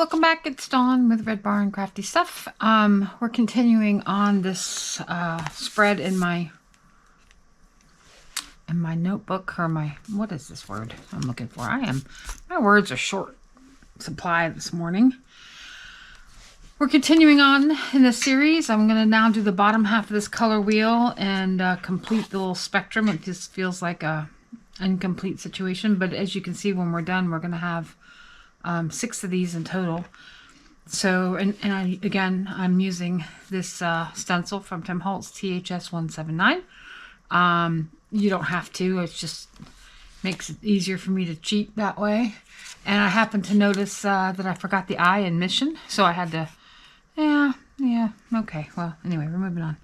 welcome back. It's Dawn with Red Bar and Crafty Stuff. We're continuing on this spread in my notebook, or my, what is this word I'm looking for? My words are short supply this morning. We're continuing on in this series. I'm going to now do the bottom half of this color wheel and complete the little spectrum. It just feels like a incomplete situation, but as you can see, when we're done, we're going to have 6 of these in total. So, I'm using this stencil from Tim Holtz, THS 179. You don't have to. It just makes it easier for me to cheat that way. And I happened to notice that I forgot the I in Mission, so I had to, okay, well, anyway, we're moving on.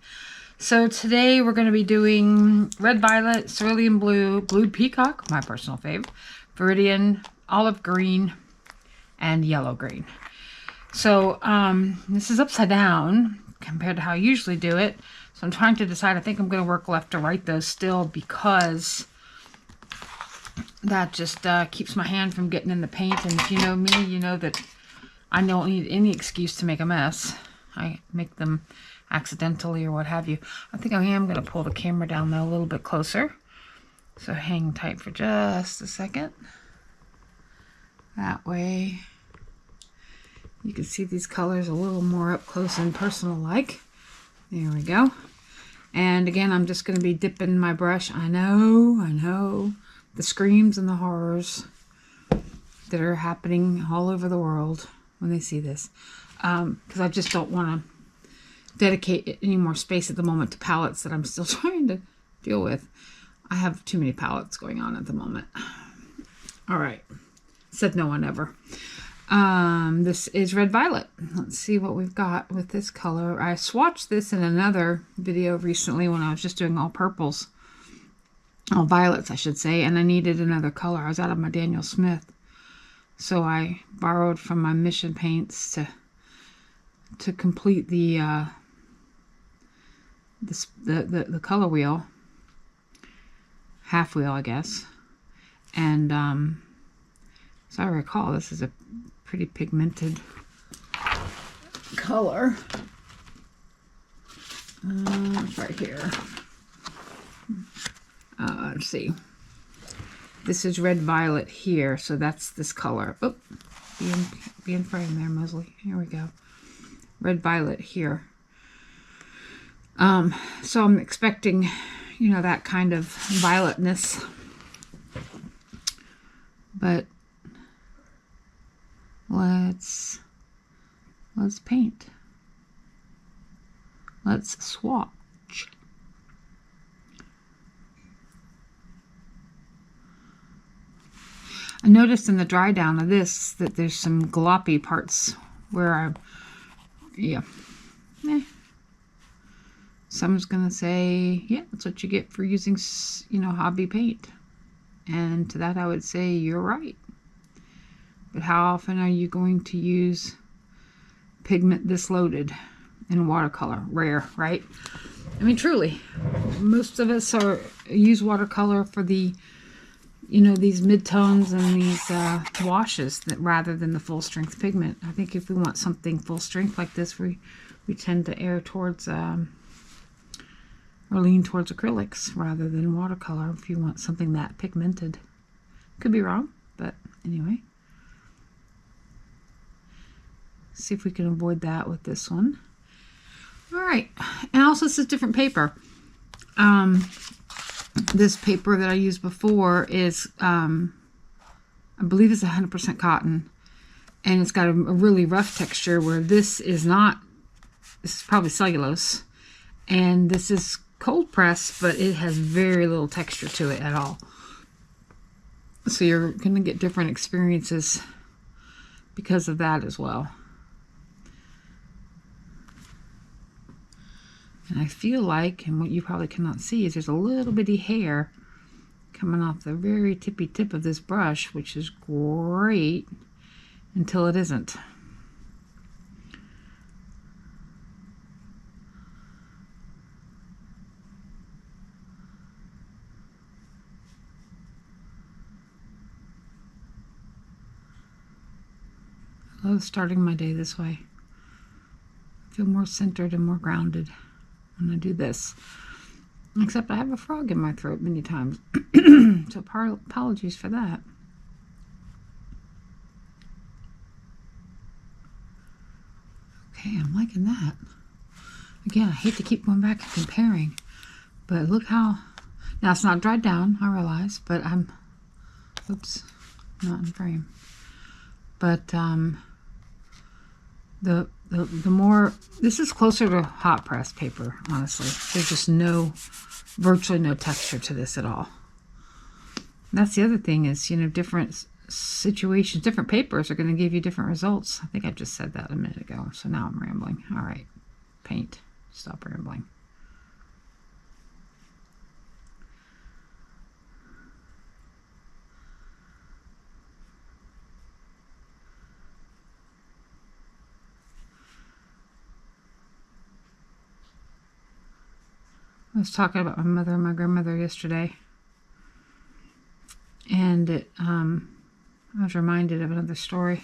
So today we're going to be doing red violet, cerulean blue, blue peacock, my personal fave, viridian, olive green, and yellow green. So this is upside down compared to how I usually do it. So I'm trying to decide. I think I'm going to work left to right though still, because that just keeps my hand from getting in the paint. And if you know me, you know that I don't need any excuse to make a mess. I make them accidentally or what have you. I think I am going to pull the camera down though a little bit closer. So hang tight for just a second. That way you can see these colors a little more up close and personal like. There we go. And again, I'm just going to be dipping my brush. I know the screams and the horrors that are happening all over the world when they see this, because I just don't want to dedicate any more space at the moment to palettes that I'm still trying to deal with. I have too many palettes going on at the moment. All right. Said no one ever. This is red violet. Let's see what we've got with this color. I swatched this in another video recently when I was just doing all purples. All violets, I should say. And I needed another color. I was out of my Daniel Smith. So I borrowed from my Mission paints to complete the color wheel. Half wheel, I guess. And as I recall, this is a pretty pigmented color. It's right here. Let's see. This is red violet here, so that's this color. Oh, be in frame there, Mosley. Here we go. Red violet here. So I'm expecting, that kind of violetness. But let's paint. Let's swatch. I noticed in the dry down of this that there's some gloppy parts where someone's gonna say, yeah, that's what you get for using, hobby paint. And to that I would say, you're right. But how often are you going to use pigment this loaded in watercolor? Rare, right? I mean, truly, most of us use watercolor for the, these midtones and these washes rather than the full strength pigment. I think if we want something full strength like this, we tend to err towards or lean towards acrylics rather than watercolor if you want something that pigmented. Could be wrong, but anyway. See if we can avoid that with this one. All right, and also this is different paper. This paper that I used before is, I believe it's 100% cotton, and it's got a really rough texture, where this is not. This is probably cellulose, and this is cold pressed, but it has very little texture to it at all. So you're going to get different experiences because of that as well. And I feel like, and what you probably cannot see, is there's a little bitty hair coming off the very tippy tip of this brush, which is great until it isn't. I love starting my day this way. I feel more centered and more grounded when I do this. Except I have a frog in my throat many times. So apologies for that. Okay, I'm liking that. Again, I hate to keep going back and comparing, but look how... Now, it's not dried down, I realize, but I'm... Oops, not in frame. But the more... This is closer to hot press paper, honestly. There's just virtually no texture to this at all. And that's the other thing is, you know, different situations, different papers are going to give you different results. I think I just said that a minute ago, so now I'm rambling. All right, paint. Stop rambling. I was talking about my mother and my grandmother yesterday, and I was reminded of another story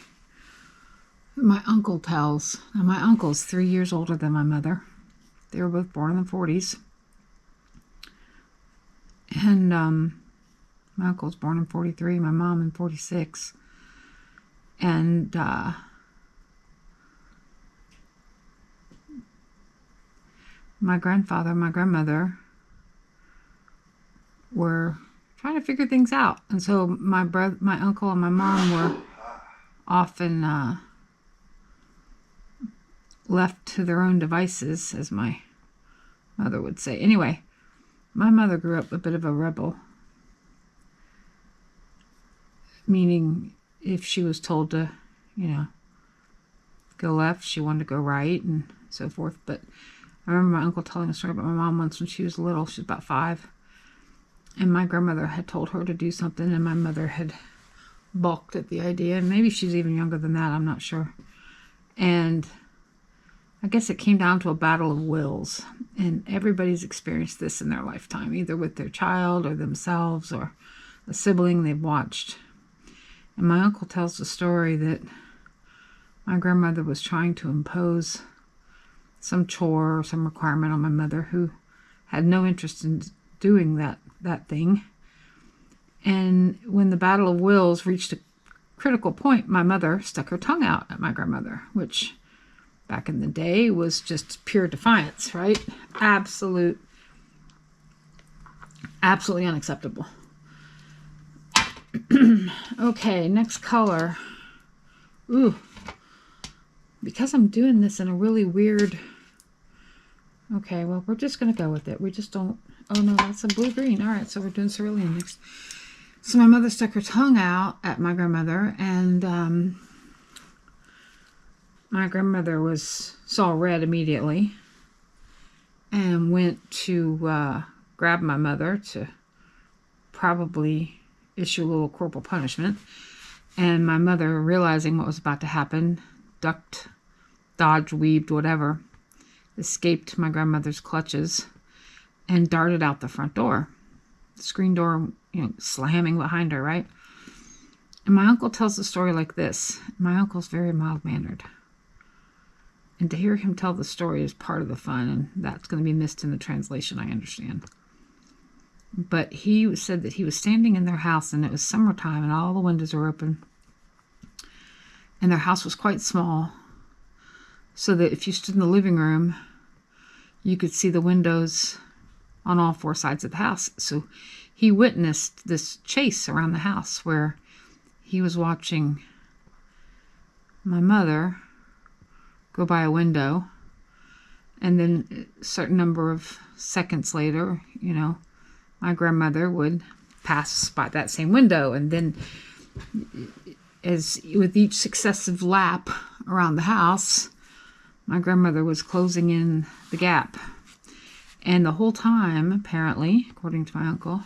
my uncle tells. Now, my uncle's 3 years older than my mother. They were both born in the 40s. And my uncle was born in 43, my mom in 46. And my grandfather and my grandmother were trying to figure things out. And so my uncle and my mom were often left to their own devices, as my mother would say. Anyway, my mother grew up a bit of a rebel, meaning if she was told to, you know, go left, she wanted to go right and so forth. But I remember my uncle telling a story about my mom once when she was little. She was about 5. And my grandmother had told her to do something, and my mother had balked at the idea. And maybe she's even younger than that, I'm not sure. And I guess it came down to a battle of wills. And everybody's experienced this in their lifetime, either with their child or themselves or a sibling they've watched. And my uncle tells the story that my grandmother was trying to impose some chore or some requirement on my mother, who had no interest in doing that thing. And when the battle of wills reached a critical point, my mother stuck her tongue out at my grandmother, which back in the day was just pure defiance, right? Absolutely unacceptable. Okay, next color. Ooh. Because I'm doing this in a really weird... Okay, well, we're just going to go with it. We just don't... Oh, no, that's a blue-green. All right, so we're doing cerulean next. So my mother stuck her tongue out at my grandmother, and my grandmother saw red immediately and went to grab my mother to probably issue a little corporal punishment. And my mother, realizing what was about to happen, ducked, dodged, weaved, whatever, escaped my grandmother's clutches and darted out the front door. The screen door, you know, slamming behind her, right? And my uncle tells the story like this. My uncle's very mild-mannered. And to hear him tell the story is part of the fun, and that's going to be missed in the translation, I understand. But he said that he was standing in their house, and it was summertime, and all the windows were open. And their house was quite small, so that if you stood in the living room, you could see the windows on all 4 sides of the house. So he witnessed this chase around the house where he was watching my mother go by a window, and then a certain number of seconds later, you know, my grandmother would pass by that same window, and then as with each successive lap around the house, my grandmother was closing in the gap. And the whole time, apparently, according to my uncle,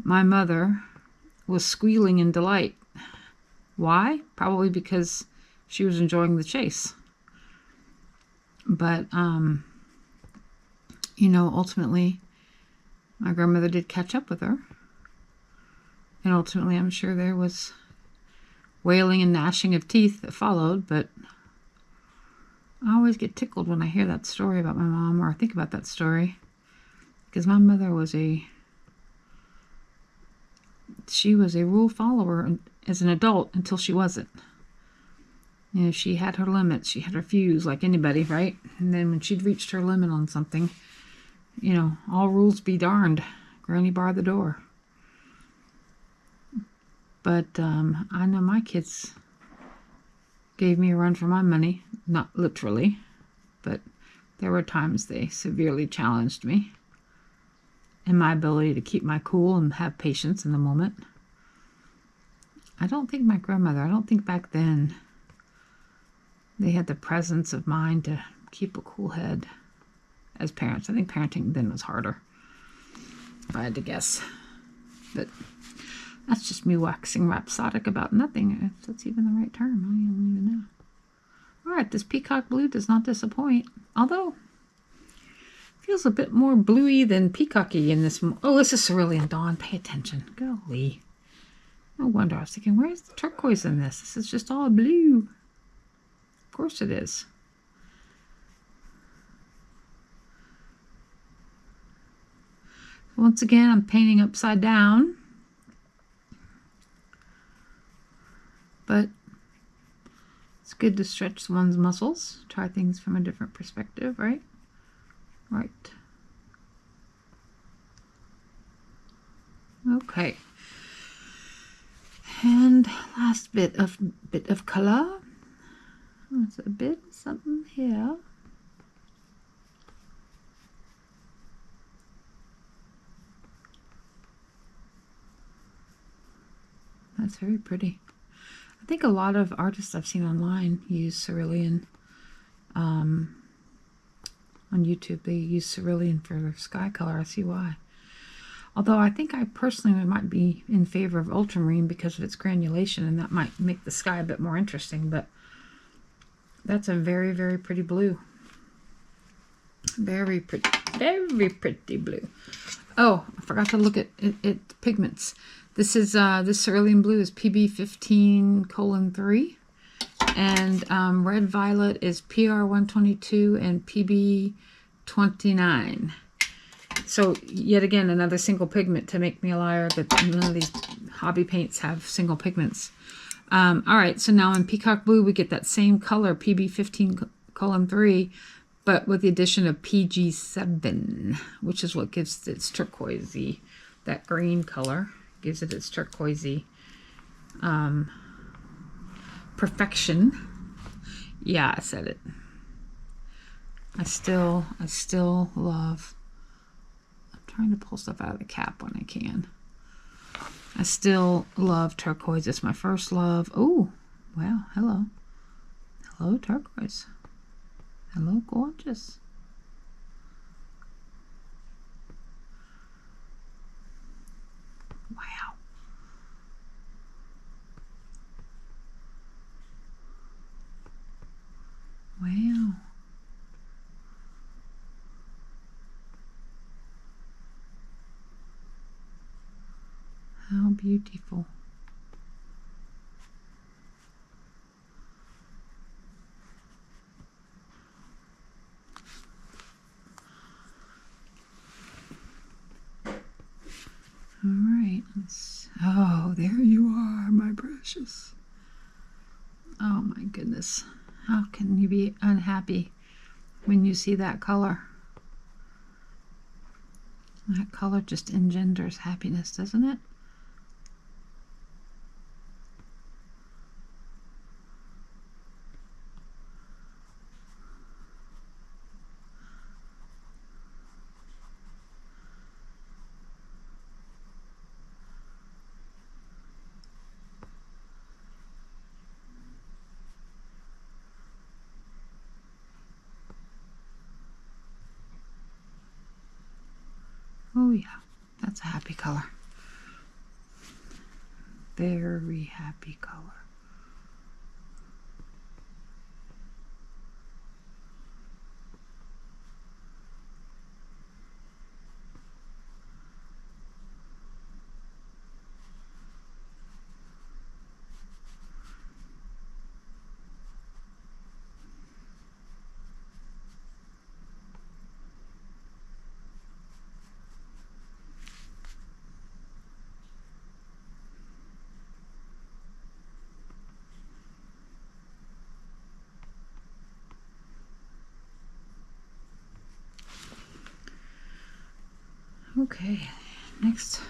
my mother was squealing in delight. Why? Probably because she was enjoying the chase. But, you know, ultimately, my grandmother did catch up with her. And ultimately, I'm sure there was wailing and gnashing of teeth that followed, but I always get tickled when I hear that story about my mom, or think about that story, because my mother was she was a rule follower as an adult until she wasn't. You know, she had her limits, she had her fuse like anybody, right? And then when she'd reached her limit on something, you know, all rules be darned, Granny bar the door. But I know my kids gave me a run for my money, not literally, but there were times they severely challenged me and my ability to keep my cool and have patience in the moment. I don't think my grandmother, I don't think back then they had the presence of mind to keep a cool head as parents. I think parenting then was harder, if I had to guess. But that's just me waxing rhapsodic about nothing, if that's even the right term. I don't even know. All right, this peacock blue does not disappoint, although feels a bit more bluey than peacocky in this. Oh, this is Cerulean Dawn. Pay attention. Golly. No wonder I was thinking, where's the turquoise in this? This is just all blue. Of course it is. Once again, I'm painting upside down. But it's good to stretch one's muscles, try things from a different perspective, right? Right. Okay. And last bit of color. There's a bit something here. That's very pretty. I think a lot of artists I've seen online use cerulean. On YouTube, they use cerulean for their sky color. I see why. Although I think I personally might be in favor of ultramarine because of its granulation, and that might make the sky a bit more interesting. But that's a very, very pretty blue. Very pretty blue. Oh, I forgot to look at pigments. This is this cerulean blue is PB15:3, and red violet is PR122 and PB29. So yet again, another single pigment to make me a liar that none of these hobby paints have single pigments. All right, so now in peacock blue we get that same color, PB15:3, but with the addition of PG7, which is what gives its turquoisey, that green color gives it its turquoisey perfection. Yeah, I said it. I still love, I'm trying to pull stuff out of the cap when I can. I still love turquoise. It's my first love. Oh, wow, hello. Hello, turquoise. Hello, gorgeous. Wow. Wow. How beautiful. All right, oh, there you are, my precious. Oh my goodness. How can you be unhappy when you see that color? That color just engenders happiness, doesn't it? Oh yeah, that's a happy color. Very happy color. Okay, next.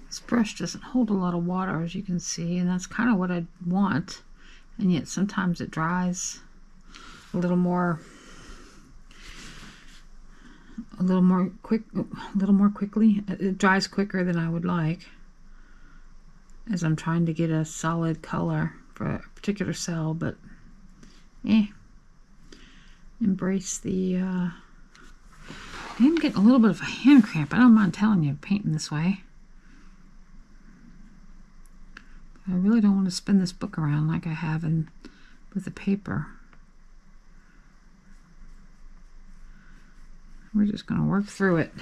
This brush doesn't hold a lot of water, as you can see, and that's kind of what I want. And yet sometimes it dries a little more quickly. It dries quicker than I would like, as I'm trying to get a solid color for a particular cell. But embrace the I'm getting a little bit of a hand cramp. I don't mind telling you, painting this way. I really don't want to spin this book around like I have with the paper. We're just going to work through it.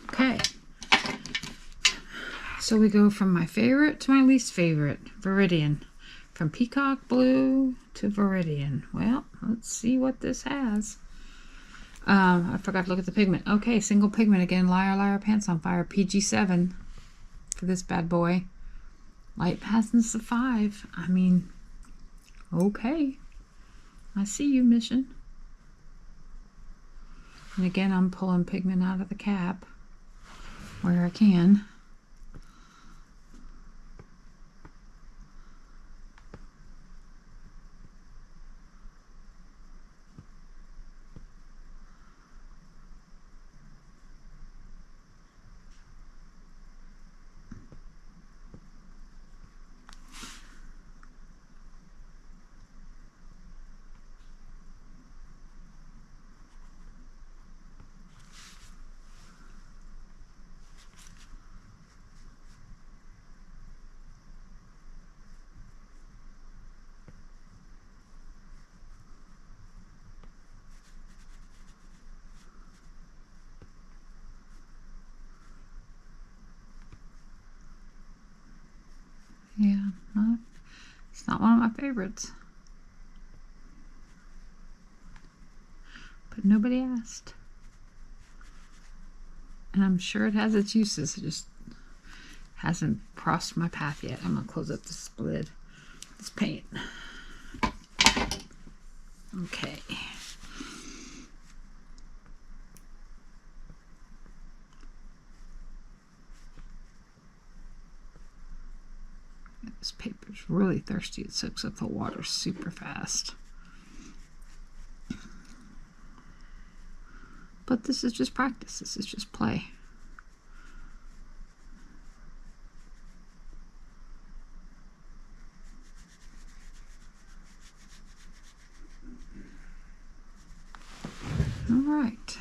Okay. So we go from my favorite to my least favorite, Viridian. From Peacock Blue to Viridian. Well, let's see what this has. I forgot to look at the pigment. Okay, single pigment again. Liar, Liar, Pants on Fire. PG7 for this bad boy. Light Passes of 5. I mean, okay. I see you, Mission. And again, I'm pulling pigment out of the cap where I can. Yeah, it's not one of my favorites. But nobody asked. And I'm sure it has its uses. It just hasn't crossed my path yet. I'm going to close up this lid. This paint. Okay. This paper's really thirsty. It soaks up the water super fast. But this is just practice. This is just play. All right.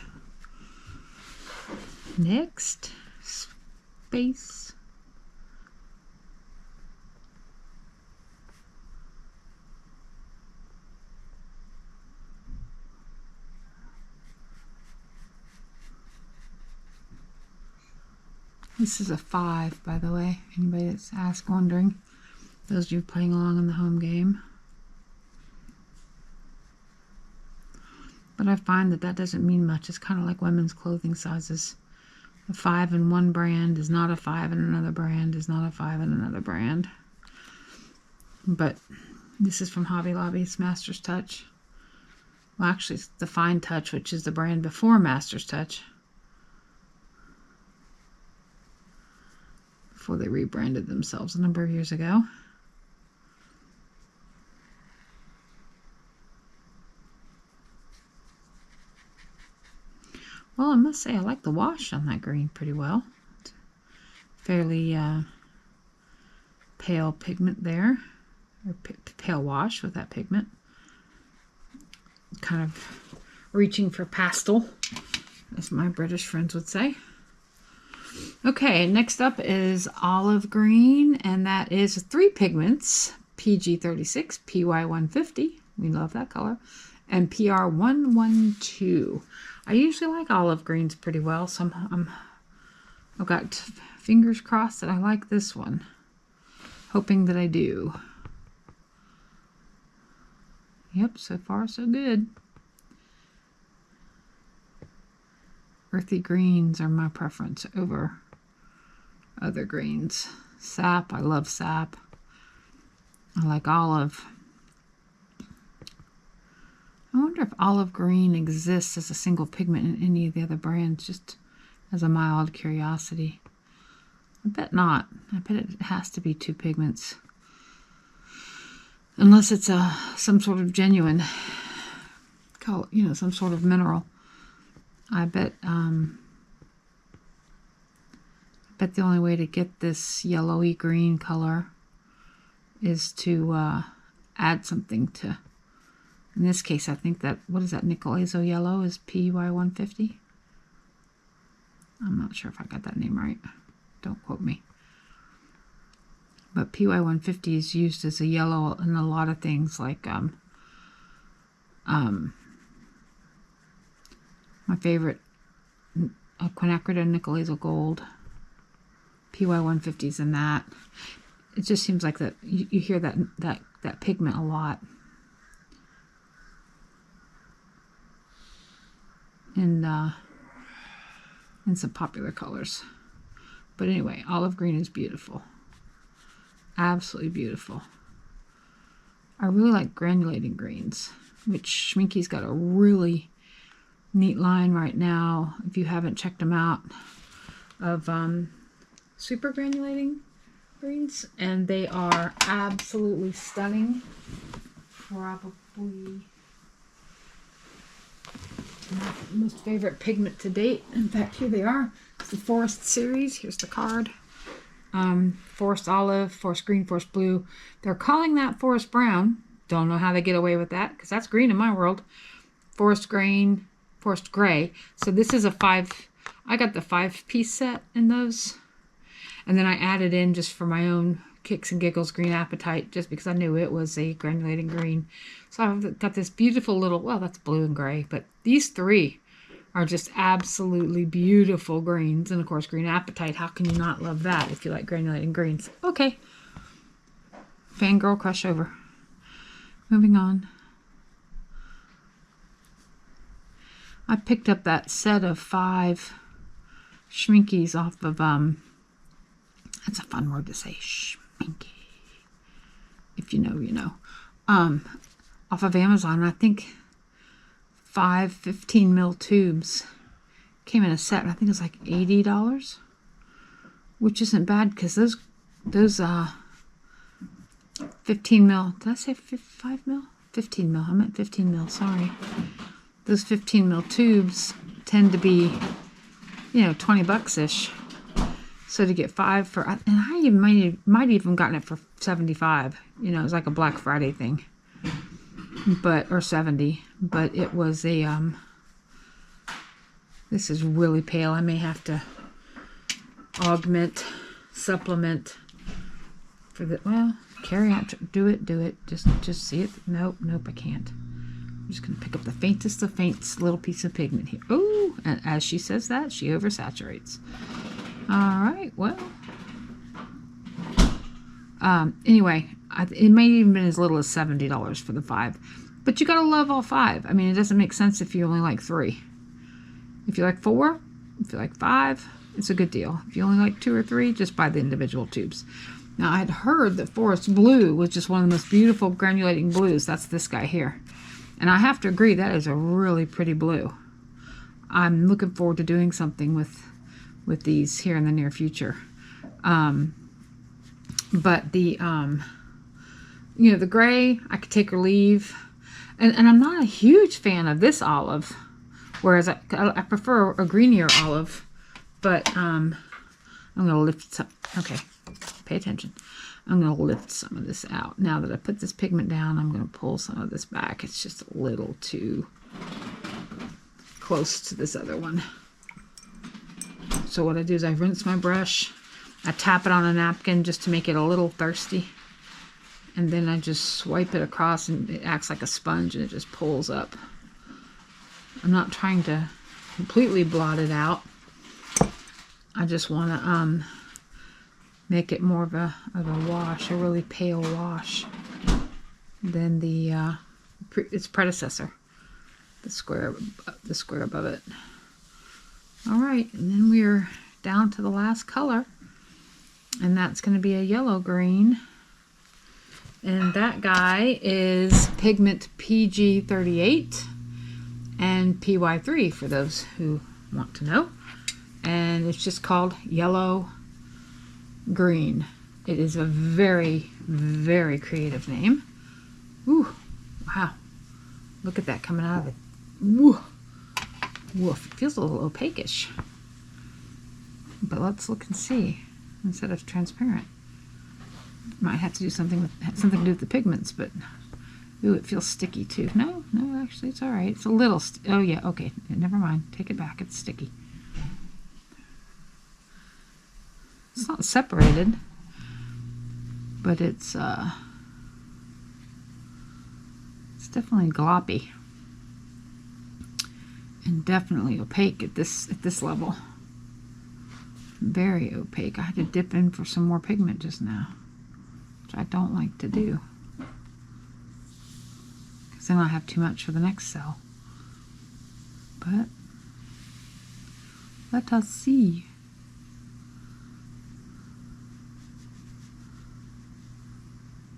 Next, space. This is a 5, by the way. Anybody that's wondering. Those of you playing along in the home game. But I find that doesn't mean much. It's kind of like women's clothing sizes. A 5 in one brand is not a 5 in another brand, is not a 5 in another brand. But this is from Hobby Lobby. It's Master's Touch. Well, actually, it's the Fine Touch, which is the brand before Master's Touch. Before they rebranded themselves a number of years ago. Well, I must say I like the wash on that green pretty well. It's fairly pale pigment there, or pale wash with that pigment. Kind of reaching for pastel, as my British friends would say. Okay, next up is olive green, and that is 3 pigments, PG36, PY150, we love that color, and PR112. I usually like olive greens pretty well, so I've got fingers crossed that I like this one. Hoping that I do. Yep, so far so good. Earthy greens are my preference over other greens. Sap, I love sap. I like olive. I wonder if olive green exists as a single pigment in any of the other brands, just as a mild curiosity. I bet not. I bet it has to be 2 pigments. Unless it's some sort of genuine color, you know, some sort of mineral. I bet the only way to get this yellowy green color is to add something to, in this case, I think that, what is that, nickel azo yellow is PY150. I'm not sure if I got that name right. Don't quote me. But PY150 is used as a yellow in a lot of things, like my favorite, quinacridone nickel azo gold. PY150 is in that. It just seems like that you hear that pigment a lot. In some popular colors. But anyway, olive green is beautiful. Absolutely beautiful. I really like granulating greens, which Schmincke's got a really neat line right now, if you haven't checked them out, of super granulating greens, and they are absolutely stunning. Probably my most favorite pigment to date. In fact, here they are. It's the Forest series. Here's the card. Forest olive, forest green, forest blue. They're calling that forest brown. Don't know how they get away with that, because that's green in my world. Forest green, forest gray. So this is a 5. I got the 5-piece set in those. And then I added in, just for my own kicks and giggles, green apatite, just because I knew it was a granulating green. So I've got this beautiful little, well, that's blue and gray, but these 3 are just absolutely beautiful greens. And of course, green apatite, how can you not love that if you like granulating greens? Okay. Fangirl crush over. Moving on. I picked up that set of 5 Schminkies off of, that's a fun word to say, Schminky. If you know, you know. Off of Amazon, I think 5 15 mil tubes came in a set. I think it was like $80, which isn't bad, because those 15 mil, did I say 5 mil? 15 mil, I meant 15 mil, sorry. Those 15 mil tubes tend to be, you know, 20 bucks-ish. So to get 5 for, and I might even gotten it for 75. You know, it was like a Black Friday thing. But, or 70. But it was a, this is really pale. I may have to augment, supplement for the, well, carry out, do it. Just see it. Nope, I can't. I'm just going to pick up the faintest of faints little piece of pigment here. Oh, and as she says that, she oversaturates. All right, well. Anyway, it may even been as little as $70 for the 5. But you got to love all 5. I mean, it doesn't make sense if you only like 3. If you like 4, if you like 5, it's a good deal. If you only like 2 or 3, just buy the individual tubes. Now, I had heard that forest blue was just one of the most beautiful granulating blues. That's this guy here. And I have to agree, that is a really pretty blue. I'm looking forward to doing something with these here in the near future. But the, you know, the gray, I could take or leave. And I'm not a huge fan of this olive, whereas I prefer a greenier olive. But I'm going to lift some, okay, pay attention. I'm going to lift some of this out. Now that I put this pigment down, I'm going to pull some of this back. It's just a little too close to this other one. So what I do is I rinse my brush, I tap it on a napkin just to make it a little thirsty, and then I just swipe it across and it acts like a sponge and it just pulls up. I'm not trying to completely blot it out. I just want to make it more of a wash, a really pale wash than its predecessor, the square above it. All right, and then we're down to the last color, and that's going to be a yellow green, and that guy is pigment PG38 and PY3 for those who want to know, and it's just called yellow green. It is a very, very creative name. Ooh, wow, look at that coming out of it. Woo. Woof, it feels a little opaque-ish. But let's look and see instead of transparent. Might have to do something to do with the pigments, but ooh, it feels sticky too. No, actually it's all right. It's a little. Oh yeah, okay. Never mind. Take it back. It's sticky. It's not separated, but it's definitely gloppy. And definitely opaque at this level. Very opaque. I had to dip in for some more pigment just now, which I don't like to do, because then I'll have too much for the next cell. But let us see.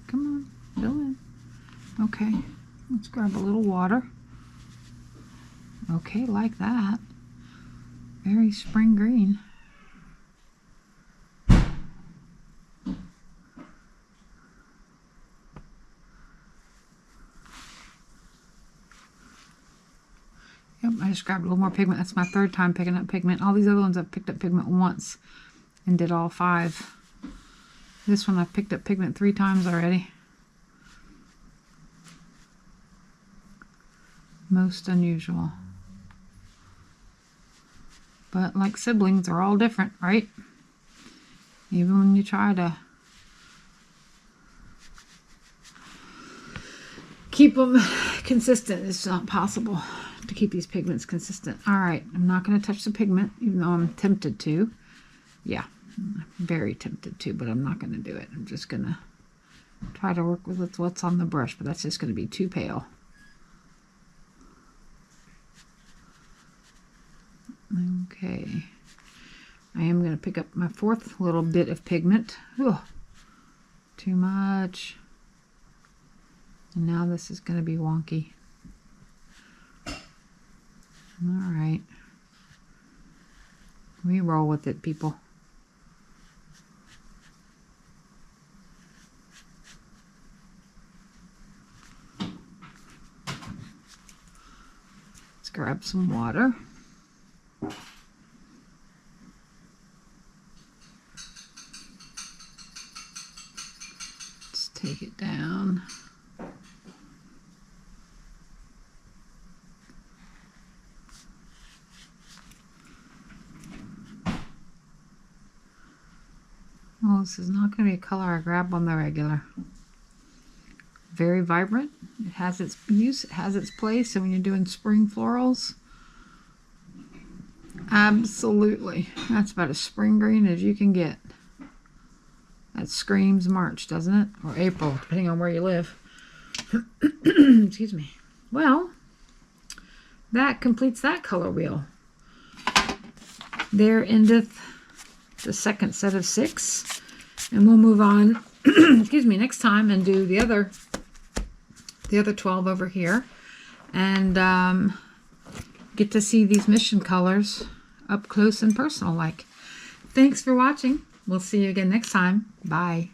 Come on, fill in. Okay, let's grab a little water. Okay, like that. Very spring green. Yep, I just grabbed a little more pigment. That's my third time picking up pigment. All these other ones I've picked up pigment once and did all 5. This one I've picked up pigment 3 times already. Most unusual. But like siblings, they're all different, right? Even when you try to keep them consistent, it's not possible to keep these pigments consistent. All right, I'm not going to touch the pigment, even though I'm tempted to. Yeah, I'm very tempted to, but I'm not going to do it. I'm just going to try to work with what's on the brush, but that's just going to be too pale. Okay, I am going to pick up my 4th little bit of pigment. Ugh, too much. And now this is going to be wonky. All right. We roll with it, people. Let's grab some water. Let's take it down. Well, this is not going to be a color I grab on the regular. Very vibrant. It has its use, it has its place, and when you're doing spring florals, absolutely. That's about as spring green as you can get. That screams March, doesn't it? Or April, depending on where you live. Excuse me. Well, that completes that color wheel. There endeth the second set of 6. And we'll move on, excuse me, next time and do the other 12 over here. And get to see these mission colors up close and personal like. Thanks for watching. We'll see you again next time. Bye.